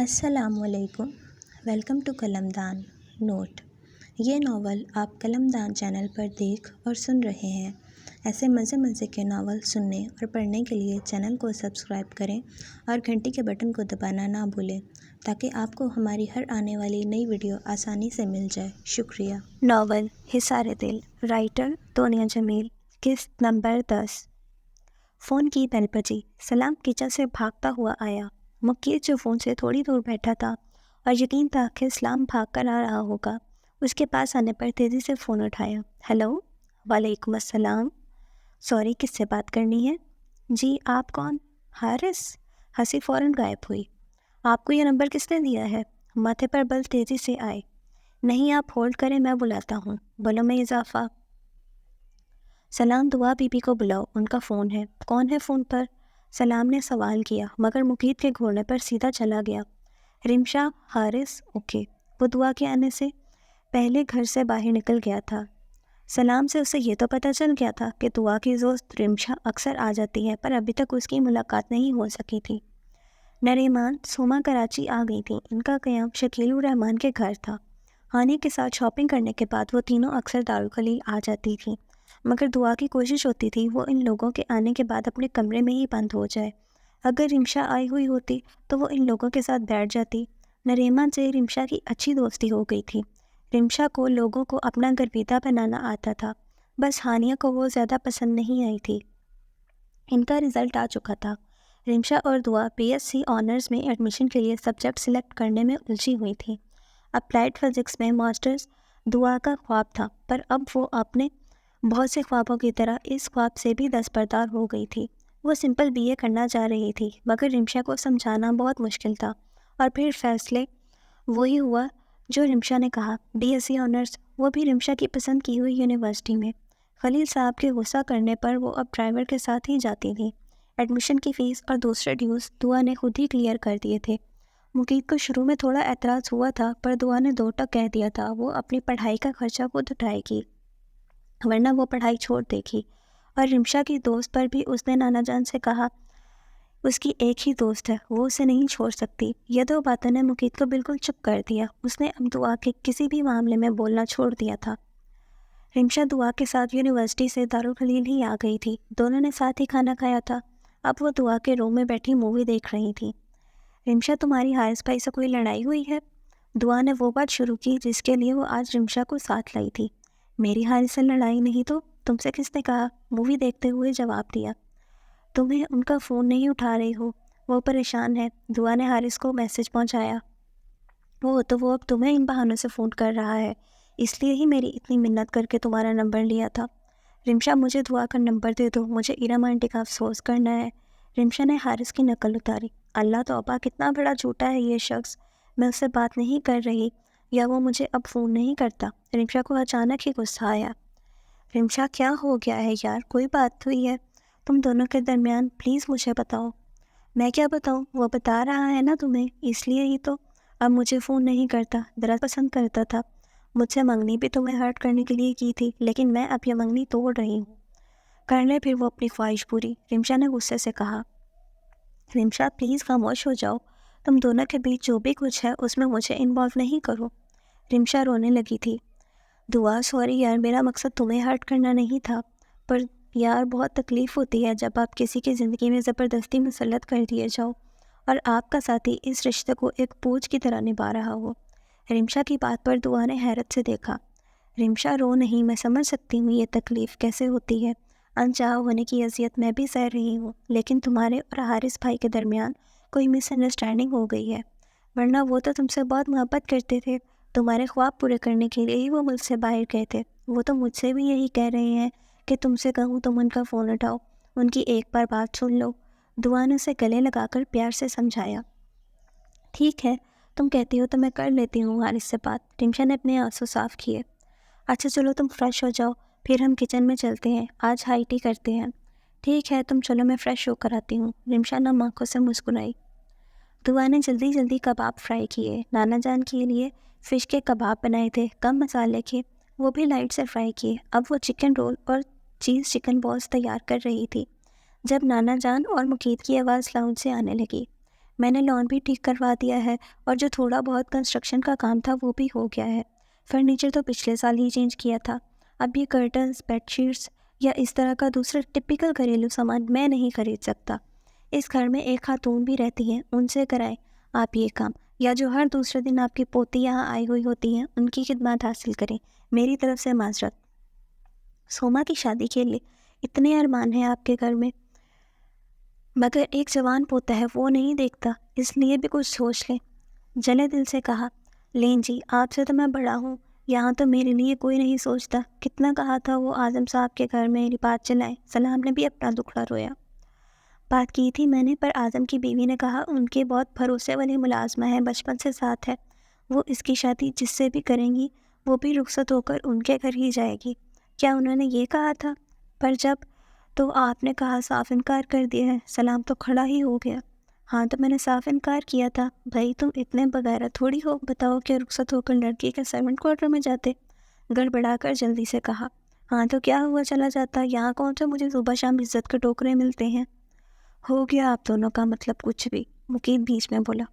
السلام علیکم، welcome to قلم دان نوٹ۔ یہ ناول آپ قلم دان چینل پر دیکھ اور سن رہے ہیں۔ ایسے مزے کے ناول سننے اور پڑھنے کے لیے چینل کو سبسکرائب کریں اور گھنٹی کے بٹن کو دبانا نہ بھولیں تاکہ آپ کو ہماری ہر آنے والی نئی ویڈیو آسانی سے مل جائے۔ شکریہ۔ ناول حصار دل، رائٹر دنیا جمیل، قسط نمبر 10۔ فون کی بیل بجی۔ سلام کچن سے بھاگتا ہوا آیا۔ مقید جو فون سے تھوڑی دور بیٹھا تھا اور یقین تھا کہ سلام بھاگ کر آ رہا ہوگا، اس کے پاس آنے پر تیزی سے فون اٹھایا۔ ہیلو۔ وعلیکم السلام۔ سوری، کس سے بات کرنی ہے؟ جی، آپ کون؟ حارث۔ ہنسی فوراً غائب ہوئی۔ آپ کو یہ نمبر کس نے دیا ہے؟ ماتھے پر بل تیزی سے آئے۔ نہیں، آپ ہولڈ کریں، میں بلاتا ہوں۔ بلوں میں اضافہ۔ سلام، دعا بی بی کو بلاؤ، ان کا فون ہے۔ کون ہے فون پر؟ سلام نے سوال کیا مگر مقید کے گھوڑے پر سیدھا چلا گیا۔ رمشا۔ حارث۔ اوکے۔ وہ دعا کے آنے سے پہلے گھر سے باہر نکل گیا تھا۔ سلام سے اسے یہ تو پتہ چل گیا تھا کہ دعا کی دوست رمشا اکثر آ جاتی ہے، پر ابھی تک اس کی ملاقات نہیں ہو سکی تھی۔ نریمان سوما کراچی آ گئی تھی۔ ان کا قیام شکیل الرحمان کے گھر تھا۔ ہانی کے ساتھ شاپنگ کرنے کے بعد وہ تینوں اکثر دارالخلیل آ جاتی تھیں، مگر دعا کی کوشش ہوتی تھی وہ ان لوگوں کے آنے کے بعد اپنے کمرے میں ہی بند ہو جائے۔ اگر رمشا آئی ہوئی ہوتی تو وہ ان لوگوں کے ساتھ بیٹھ جاتی۔ نریمان سے رمشا کی اچھی دوستی ہو گئی تھی۔ رمشا کو لوگوں کو اپنا گرویدہ بنانا آتا تھا، بس ہانیہ کو وہ زیادہ پسند نہیں آئی تھی۔ ان کا رزلٹ آ چکا تھا۔ رمشا اور دعا بی ایس سی آنرز میں ایڈمیشن کے لیے سبجیکٹ سلیکٹ کرنے میں الجھی ہوئی تھی۔ اپلائیڈ فزکس میں ماسٹرز دعا کا خواب تھا، پر اب وہ اپنے بہت سے خوابوں کی طرح اس خواب سے بھی دستبردار ہو گئی تھی۔ وہ سمپل بی اے کرنا چاہ رہی تھی، مگر رمشا کو سمجھانا بہت مشکل تھا، اور پھر فیصلے وہی ہوا جو رمشا نے کہا، بی ایس سی آنرز، وہ بھی رمشا کی پسند کی ہوئی یونیورسٹی میں۔ خلیل صاحب کے غصہ کرنے پر وہ اب ڈرائیور کے ساتھ ہی جاتی تھی۔ ایڈمیشن کی فیس اور دوسرے ڈیوز دعا نے خود ہی کلیئر کر دیے تھے۔ مقید کو شروع میں تھوڑا اعتراض ہوا تھا، پر دعا نے دو ٹک کہہ دیا تھا وہ اپنی پڑھائی کا خرچہ خود اٹھائے گی، ورنہ وہ پڑھائی چھوڑ دے گی۔ اور رمشا کی دوست پر بھی اس نے نانا جان سے کہا، اس کی ایک ہی دوست ہے، وہ اسے نہیں چھوڑ سکتی۔ یہ دو باتوں نے مقید کو بالکل چپ کر دیا۔ اس نے اب دعا کے کسی بھی معاملے میں بولنا چھوڑ دیا تھا۔ رمشا دعا کے ساتھ یونیورسٹی سے دارالخلیل ہی آ گئی تھی۔ دونوں نے ساتھ ہی کھانا کھایا تھا۔ اب وہ دعا کے روم میں بیٹھی مووی دیکھ رہی تھی۔ رمشا، تمہاری حارث بھائی سے کوئی لڑائی ہوئی ہے؟ دعا نے وہ بات شروع کی جس کے لیے وہ آج رمشا کو ساتھ لائی تھی۔ میری حارث سے لڑائی نہیں تو تم سے کس نے کہا؟ مووی دیکھتے ہوئے جواب دیا۔ تمہیں ان کا فون نہیں اٹھا رہی ہو، وہ پریشان ہے۔ دعا نے حارث کو میسج پہنچایا۔ وہ اب تمہیں ان بہانوں سے فون کر رہا ہے، اس لیے ہی میری اتنی منت کر کے تمہارا نمبر لیا تھا۔ رمشا، مجھے دعا کا نمبر دے دو، مجھے ارم آنٹی کا افسوس کرنا ہے۔ رمشا نے حارث کی نقل اتاری۔ اللہ توبہ، کتنا بڑا جھوٹا ہے یہ شخص۔ میں اس سے بات نہیں کر رہی، یا وہ مجھے اب فون نہیں کرتا۔ رمشا کو اچانک ہی غصہ آیا۔ رمشا، کیا ہو گیا ہے یار؟ کوئی بات ہوئی ہے تم دونوں کے درمیان؟ پلیز مجھے بتاؤ۔ میں کیا بتاؤں؟ وہ بتا رہا ہے نا تمہیں، اس لیے ہی تو اب مجھے فون نہیں کرتا۔ دراصل پسند کرتا تھا، مجھ سے منگنی بھی تمہیں ہرٹ کرنے کے لیے کی تھی، لیکن میں اب یہ منگنی توڑ رہی ہوں۔ کر لے پھر وہ اپنی خواہش پوری، رمشا نے غصے سے کہا۔ رمشا، پلیز خاموش ہو جاؤ، تم دونوں کے بیچ جو بھی کچھ ہے اس میں مجھے انوالو نہیں کرو۔ رمشا رونے لگی تھی۔ دعا، سوری یار، میرا مقصد تمہیں ہرٹ کرنا نہیں تھا، پر یار بہت تکلیف ہوتی ہے جب آپ کسی کی زندگی میں زبردستی مسلط کر دیے جاؤ اور آپ کا ساتھی اس رشتے کو ایک بوجھ کی طرح نبھا رہا ہو۔ رمشا کی بات پر دعا نے حیرت سے دیکھا۔ رمشا، رو نہیں، میں سمجھ سکتی ہوں یہ تکلیف کیسے ہوتی ہے۔ انچاہا ہونے کی اذیت میں بھی سہ رہی ہوں، لیکن تمہارے اور حارث بھائی کے درمیان کوئی مس انڈرسٹینڈنگ ہو گئی ہے، ورنہ وہ تو تم سے بہت محبت کرتے تھے۔ تمہارے خواب پورے کرنے کے لیے ہی وہ ملک سے باہر گئے تھے۔ وہ تو مجھ سے بھی یہی کہہ رہے ہیں کہ تم سے کہوں تم ان کا فون اٹھاؤ، ان کی ایک بار بات سن لو۔ دعا نے اسے گلے لگا کر پیار سے سمجھایا۔ ٹھیک ہے، تم کہتی ہو تو میں کر لیتی ہوں حارث سے بات۔ رمشا نے اپنے آنسو صاف کیے۔ اچھا چلو تم فریش ہو جاؤ، پھر ہم کچن میں چلتے ہیں، آج ہائی ٹی کرتے ہیں۔ ٹھیک ہے، تم چلو، میں فریش ہو کر آتی ہوں۔ رمشا نم آنکھوں سے مسکرائی۔ دعا نے جلدی جلدی کباب فرائی کیے۔ نانا جان کے لیے فش کے کباب بنائے تھے، کم مسالے کے، وہ بھی لائٹ سے فرائی کیے۔ اب وہ چکن رول اور چیز چکن بالز تیار کر رہی تھی جب نانا جان اور مقید کی آواز لاؤنج سے آنے لگی۔ میں نے لان بھی ٹھیک کروا دیا ہے اور جو تھوڑا بہت کنسٹرکشن کا کام تھا وہ بھی ہو گیا ہے۔ فرنیچر تو پچھلے سال ہی چینج کیا تھا۔ اب یہ کرٹنز، بیڈ شیٹس یا اس طرح کا دوسرا ٹپیکل گھریلو سامان میں نہیں خرید سکتا۔ اس گھر میں ایک خاتون بھی رہتی ہیں، ان سے کرائیں آپ یہ کام، یا جو ہر دوسرے دن آپ کی پوتی یہاں آئی ہوئی ہوتی ہیں ان کی خدمات حاصل کریں۔ میری طرف سے معذرت۔ سوما کی شادی کے لیے اتنے ارمان ہیں آپ کے گھر میں، مگر ایک جوان پوتا ہے وہ نہیں دیکھتا، اس لیے بھی کچھ سوچ لیں۔ جلے دل سے کہا، لیں جی، آپ سے تو میں بڑا ہوں، یہاں تو میرے لیے کوئی نہیں سوچتا۔ کتنا کہا تھا وہ اعظم صاحب کے گھر میری بات چلائیں۔ سلام نے بھی اپنا دکھڑا رویا۔ بات کی تھی میں نے، پر اعظم کی بیوی نے کہا ان کے بہت بھروسے والی ملازمہ ہے، بچپن سے ساتھ ہے، وہ اس کی شادی جس سے بھی کریں گی وہ بھی رخصت ہو کر ان کے گھر ہی جائے گی۔ کیا انہوں نے یہ کہا تھا؟ پر جب تو آپ نے کہا صاف انکار کر دیا ہے۔ سلام تو کھڑا ہی ہو گیا۔ ہاں تو میں نے صاف انکار کیا تھا، بھائی تم اتنے بغیرہ تھوڑی ہو، بتاؤ کہ رخصت ہو کر لڑکی کے سرونٹ کوارٹر میں جاتے؟ گڑبڑا کر جلدی سے کہا، ہاں تو کیا ہوا، چلا جاتا، یہاں کون سا مجھے صبح شام عزت کے ٹوکرے ملتے ہیں۔ ہو گیا آپ دونوں کا مطلب کچھ بھی، مقید بیچ میں بولا۔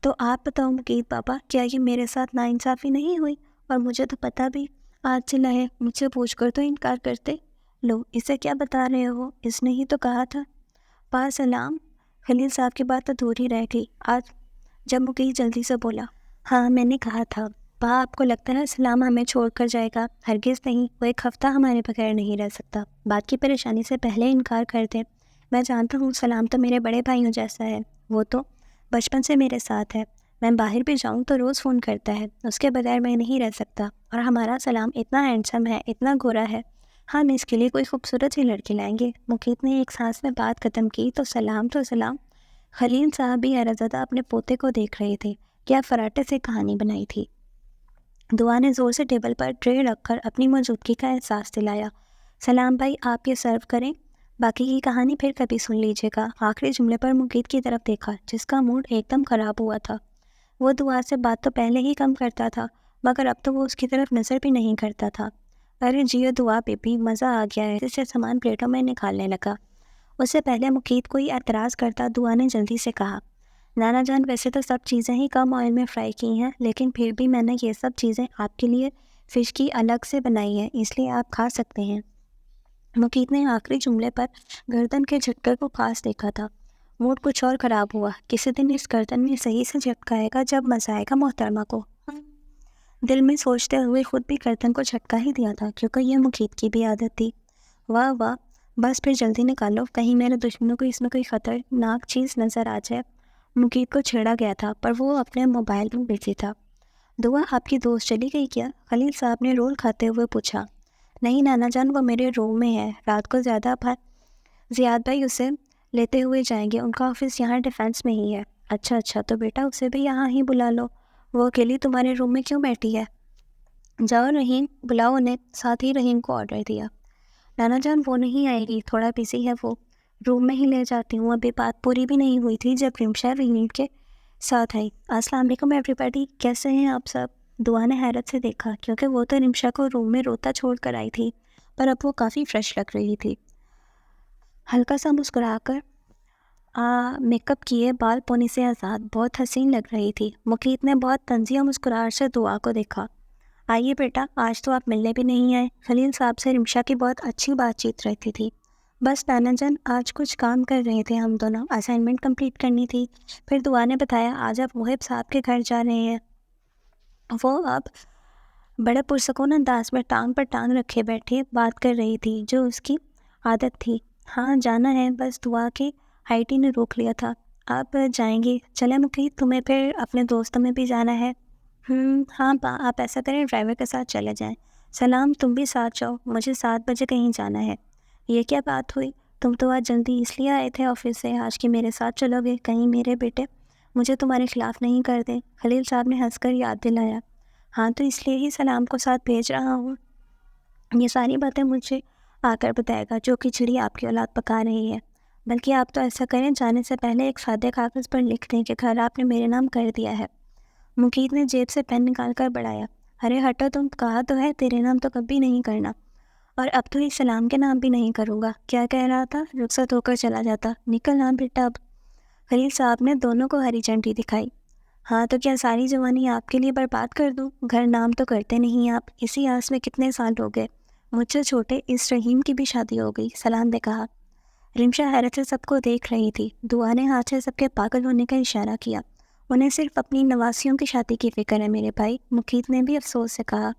تو آپ بتاؤ مقید بابا، کیا یہ میرے ساتھ ناانصافی نہیں ہوئی؟ اور مجھے تو پتہ بھی آج چلا ہے، مجھ سے پوچھ کر تو انکار کرتے۔ لو اسے کیا بتا رہے ہو، اس نے ہی تو کہا تھا۔ پا سلام، خلیل صاحب کی بات ادھوری رہ گئی آج جب مقید جلدی سے بولا، ہاں میں نے کہا تھا۔ پا آپ کو لگتا ہے سلام ہمیں چھوڑ کر جائے گا؟ ہرگز نہیں، وہ ایک ہفتہ ہمارے بغیر نہیں رہ سکتا۔ بات کی پریشانی سے پہلے انکار کر دیں۔ میں جانتا ہوں سلام تو میرے بڑے بھائیوں جیسا ہے، وہ تو بچپن سے میرے ساتھ ہے، میں باہر بھی جاؤں تو روز فون کرتا ہے، اس کے بغیر میں نہیں رہ سکتا۔ اور ہمارا سلام اتنا ہینڈسم ہے، اتنا گورا ہے، ہم اس کے لیے کوئی خوبصورت ہی لڑکی لائیں گے۔ مقید نے ایک سانس میں بات ختم کی تو سلام خلیل صاحب بھی حیرت زدہ اپنے پوتے کو دیکھ رہے تھے۔ کیا فراٹے سے کہانی بنائی تھی۔ دعا نے زور سے ٹیبل پر ٹرے رکھ کر اپنی موجودگی کا احساس دلایا۔ سلام بھائی آپ یہ سرو کریں، باقی کی کہانی پھر کبھی سن لیجیے گا۔ آخری جملے پر مقید کی طرف دیکھا جس کا موڈ ایک دم خراب ہوا تھا۔ وہ دعا سے بات تو پہلے ہی کم کرتا تھا، مگر اب تو وہ اس کی طرف نظر بھی نہیں کرتا تھا۔ ارے جیو دعا بیبی، مزہ آ گیا ہے، اسے سامان پلیٹوں میں نکالنے لگا۔ اس سے پہلے مقید کوئی اعتراض کرتا دعا نے جلدی سے کہا، نانا جان ویسے تو سب چیزیں ہی کم آئل میں فرائی کی ہیں، لیکن پھر بھی میں نے یہ سب چیزیں آپ کے لیے فش کی الگ سے بنائی ہیں، اس لیے آپ کھا سکتے ہیں۔ مقید نے آخری جملے پر گردن کے جھٹکے کو خاص دیکھا تھا۔ موڈ کچھ اور خراب ہوا، کسی دن اس گردن میں صحیح سے جھٹکائے گا جب مزہ آئے گا محترمہ کو۔ دل میں سوچتے ہوئے خود بھی گردن کو جھٹکا ہی دیا تھا، کیونکہ یہ مقید کی بھی عادت تھی۔ واہ واہ، بس پھر جلدی نکالو، کہیں میرے دشمنوں کو اس میں کوئی خطرناک چیز نظر آ جائے۔ مقید کو چھیڑا گیا تھا پر وہ اپنے موبائل میں بزی تھا۔ دعا آپ کی دوست چلی گئی کیا؟ خلیل صاحب نے رول کھاتے ہوئے پوچھا۔ نہیں نانا جان، وہ میرے روم میں ہے، رات کو زیاد بھائی اسے لیتے ہوئے جائیں گے، ان کا آفس یہاں ڈیفینس میں ہی ہے۔ اچھا تو بیٹا اسے بھی یہاں ہی بلا لو، وہ اکیلی تمہارے روم میں کیوں بیٹھی ہے؟ جاؤ رحیم، بلاؤ انہیں۔ ساتھ ہی رحیم کو آرڈر دیا۔ نانا جان وہ نہیں آئے گی، تھوڑا بزی ہے وہ، روم میں ہی لے جاتی ہوں، ابھی بات پوری بھی نہیں ہوئی تھی جب رمشا رحیم کے ساتھ آئی۔ السلام علیکم ایوری باڈی، کیسے ہیں آپ سب؟ دعا نے حیرت سے دیکھا کیونکہ وہ تو رمشا کو روم میں روتا چھوڑ کر آئی تھی، پر اب وہ کافی فریش لگ رہی تھی۔ ہلکا سا مسکرا کر میک اپ کیے بال پونی سے آزاد بہت حسین لگ رہی تھی۔ مقید نے بہت طنزیہ مسکراہٹ سے دعا کو دیکھا۔ آئیے بیٹا، آج تو آپ ملنے بھی نہیں آئے۔ خلیل صاحب سے رمشا کی بہت اچھی بات چیت رہتی تھی۔ بس نانا جان آج کچھ کام کر رہے تھے ہم دونوں، اسائنمنٹ کمپلیٹ کرنی تھی۔ پھر دعا نے بتایا آج آپ محب صاحب کے گھر جا رہے ہیں۔ وہ اب بڑے پرسکون انداز میں ٹانگ پر ٹانگ رکھے بیٹھے بات کر رہی تھی جو اس کی عادت تھی۔ ہاں جانا ہے، بس دعا کی ہائٹی نے روک لیا تھا۔ آپ جائیں گی؟ چلے مقید، تمہیں پھر اپنے دوستوں میں بھی جانا ہے؟ ہاں آپ ایسا کریں ڈرائیور کے ساتھ چلے جائیں۔ سلام تم بھی ساتھ جاؤ، مجھے 7 بجے کہیں جانا ہے۔ یہ کیا بات ہوئی، تم تو آج جلدی اس لیے آئے تھے آفس سے، آج کہ میرے ساتھ چلو گے، کہیں میرے بیٹے مجھے تمہارے خلاف نہیں کر دیں۔ خلیل صاحب نے ہنس کر یاد دلایا۔ ہاں تو اس لیے ہی سلام کو ساتھ بھیج رہا ہوں، یہ ساری باتیں مجھے آ کر بتائے گا جو کھچڑی آپ کی اولاد پکا رہی ہے۔ بلکہ آپ تو ایسا کریں جانے سے پہلے ایک سادے کاغذ پر لکھ دیں کہ گھر آپ نے میرے نام کر دیا ہے۔ مقید نے جیب سے پین نکال کر بڑھایا۔ ارے ہٹو تم، کہا تو ہے تیرے نام تو کبھی نہیں کرنا، اور اب تو اس سلام کے نام بھی نہیں کروں گا۔ کیا کہہ رہا تھا؟ رخصت ہو کر چلا جاتا، نکل نام بیٹا اب۔ خلیل صاحب نے دونوں کو ہری جھنڈی دکھائی۔ ہاں تو کیا ساری جوانی آپ کے لیے برباد کر دوں؟ گھر نام تو کرتے نہیں آپ، اسی آس میں کتنے سال ہو گئے، مجھ سے چھوٹے اس رحیم کی بھی شادی ہو گئی، سلام نے کہا۔ رمشا حیرت سے سب کو دیکھ رہی تھی۔ دعا نے ہاتھ سے سب کے پاگل ہونے کا اشارہ کیا۔ انہیں صرف اپنی نواسیوں کی شادی کی فکر ہے میرے بھائی، مقیت نے بھی افسوس سے کہا۔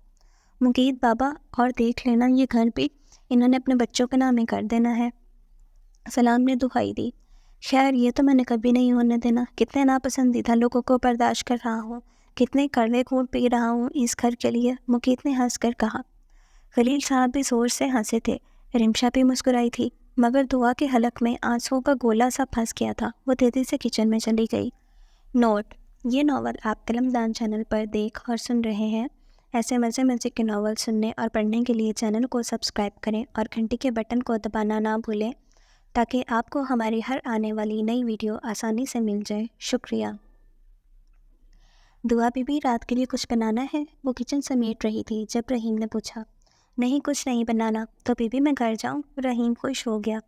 مقیت بابا، اور دیکھ لینا یہ گھر بھی انہوں نے اپنے بچوں کے نام ہی کر دینا ہے، سلام نے دہائی دی۔ خیر یہ تو میں نے کبھی نہیں ہونے دینا، کتنے ناپسندیدہ لوگوں کو برداشت کر رہا ہوں، کتنے کڑوے گھونٹ پی رہا ہوں اس گھر کے لیے، مقیت نے ہنس کر کہا۔ خلیل صاحب بھی زور سے ہنسے تھے، رمشا بھی مسکرائی تھی، مگر دعا کے حلق میں آنسوؤں کا گولا سا پھنس گیا تھا۔ وہ تیزی سے کچن میں چلی گئی۔ نوٹ: یہ ناول آپ قلم دان چینل پر دیکھ اور سن رہے ہیں۔ ایسے مزے کے ناول سننے اور پڑھنے کے لیے چینل کو سبسکرائب کریں اور گھنٹی کے بٹن کو دبانا نہ بھولیں تاکہ آپ کو ہماری ہر آنے والی نئی ویڈیو آسانی سے مل جائے۔ شکریہ۔ دعا بی بی رات کے لیے کچھ بنانا ہے؟ وہ کچن سمیٹ رہی تھی جب رحیم نے پوچھا۔ نہیں کچھ نہیں بنانا۔ تو بی بی میں گھر جاؤں؟ رحیم خوش ہو گیا۔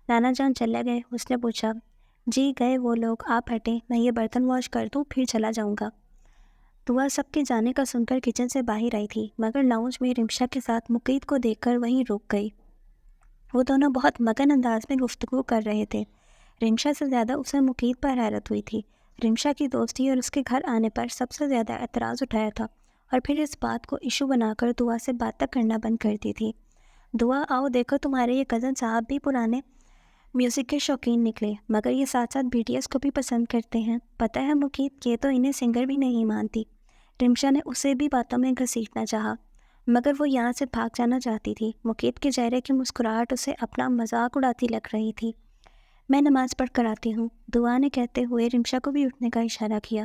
نانا جان چلے گئے؟ اس نے پوچھا۔ جی گئے وہ لوگ، آپ ہٹیں، میں یہ برتن واش کر دوں پھر چلا جاؤں گا۔ دعا سب کے جانے کا سن کر کچن سے باہر آئی تھی، مگر لاؤنج میں رمشا کے ساتھ مقیت کو دیکھ کر وہیں رک گئی۔ وہ دونوں بہت مگن انداز میں گفتگو کر رہے تھے۔ رمشا سے زیادہ اسے مقیت پر حیرت ہوئی تھی۔ رمشا کی دوستی اور اس کے گھر آنے پر سب سے زیادہ اعتراض اٹھایا تھا اور پھر اس بات کو ایشو بنا کر دعا سے بات تک کرنا بند کر دی تھی۔ دعا آؤ دیکھو تمہارے یہ کزن صاحب بھی پرانے میوزک کے شوقین نکلے، مگر یہ ساتھ ساتھ بی ٹی ایس کو بھی پسند کرتے ہیں۔ پتہ ہے مقیت، یہ تو انہیں سنگر بھی نہیں مانتی۔ رمشا نے اسے بھی باتوں میں گھسیٹنا چاہا، مگر وہ یہاں سے بھاگ جانا چاہتی تھی۔ مقیت کے چہرے کی مسکراہٹ اسے اپنا مذاق اڑاتی لگ رہی تھی۔ میں نماز پڑھ کر آتی ہوں، دعا نے کہتے ہوئے رمشا کو بھی اٹھنے کا اشارہ کیا۔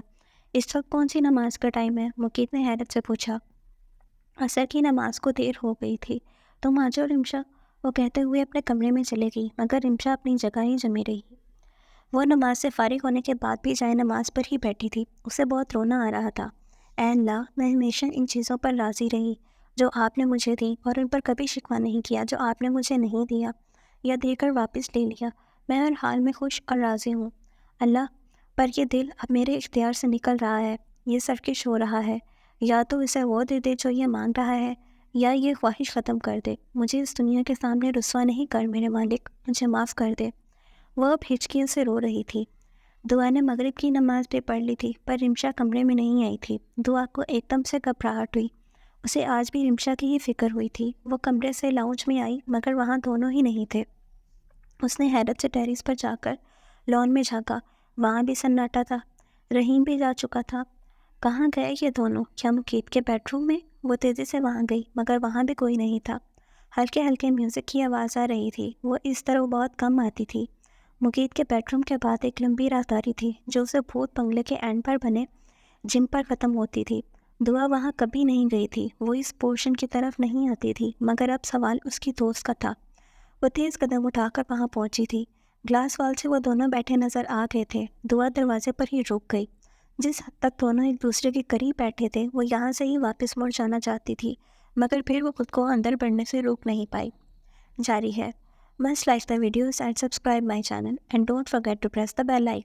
اس وقت کون سی نماز کا ٹائم ہے؟ مقیت نے حیرت سے پوچھا۔ عصر کی نماز کو دیر ہو گئی تھی، تم آ جاؤ رمشا، وہ کہتے ہوئے اپنے کمرے میں چلے گئی، مگر رمشا اپنی جگہ ہی جمی رہی۔ وہ نماز سے فارغ ہونے کے بعد بھی جائے نماز پر ہی بیٹھی تھی۔ اسے بہت رونا آ رہا تھا۔ اے اللہ، میں ہمیشہ ان چیزوں پر راضی رہی جو آپ نے مجھے دی، اور ان پر کبھی شکوہ نہیں کیا جو آپ نے مجھے نہیں دیا یا دے کر واپس لے لیا۔ میں ہر حال میں خوش اور راضی ہوں اللہ، پر یہ دل اب میرے اختیار سے نکل رہا ہے، یہ سرکش ہو رہا ہے، یا تو اسے وہ دے دے جو یہ مانگ رہا ہے، یا یہ خواہش ختم کر دے۔ مجھے اس دنیا کے سامنے رسوا نہیں کر میرے مالک، مجھے معاف کر دے۔ وہ اب ہچکیوں سے رو رہی تھی۔ دعا نے مغرب کی نماز بھی پڑھ لی تھی، پر رمشا کمرے میں نہیں آئی تھی۔ دعا کو ایک دم سے گھبراہٹ ہوئی۔ اسے آج بھی رمشا کی ہی فکر ہوئی تھی۔ وہ کمرے سے لاؤنج میں آئی، مگر وہاں دونوں ہی نہیں تھے۔ اس نے حیرت سے ٹیرس پر جا کر لان میں جھانکا، وہاں بھی سناٹا تھا۔ رحیم بھی جا چکا تھا۔ کہاں گئے یہ دونوں؟ کیا مقیت کے بیڈ روم میں؟ وہ تیزی سے وہاں گئی، مگر وہاں بھی کوئی نہیں تھا۔ ہلکے ہلکے میوزک کی آواز آ رہی تھی، وہ اس طرح بہت کم آتی تھی۔ مقیت کے بیڈ روم کے بعد ایک لمبی راہداری تھی جو اسے بھوت بنگلے کے اینڈ پر بنے جم پر ختم ہوتی تھی۔ دعا وہاں کبھی نہیں گئی تھی، وہ اس پورشن کی طرف نہیں آتی تھی، مگر اب سوال اس کی دوست کا تھا۔ وہ تیز قدم اٹھا کر وہاں پہنچی تھی۔ گلاس وال سے وہ دونوں بیٹھے نظر آ گئے تھے۔ دعا دروازے پر ہی رک گئی۔ جس حد تک دونوں ایک دوسرے کے قریب بیٹھے تھے، وہ یہاں سے ہی واپس مڑ جانا چاہتی تھی، مگر پھر وہ خود کو اندر بڑھنے سے روک نہیں پائی۔ جاری ہے۔ Must like the videos and subscribe my channel and don't forget to press the bell icon.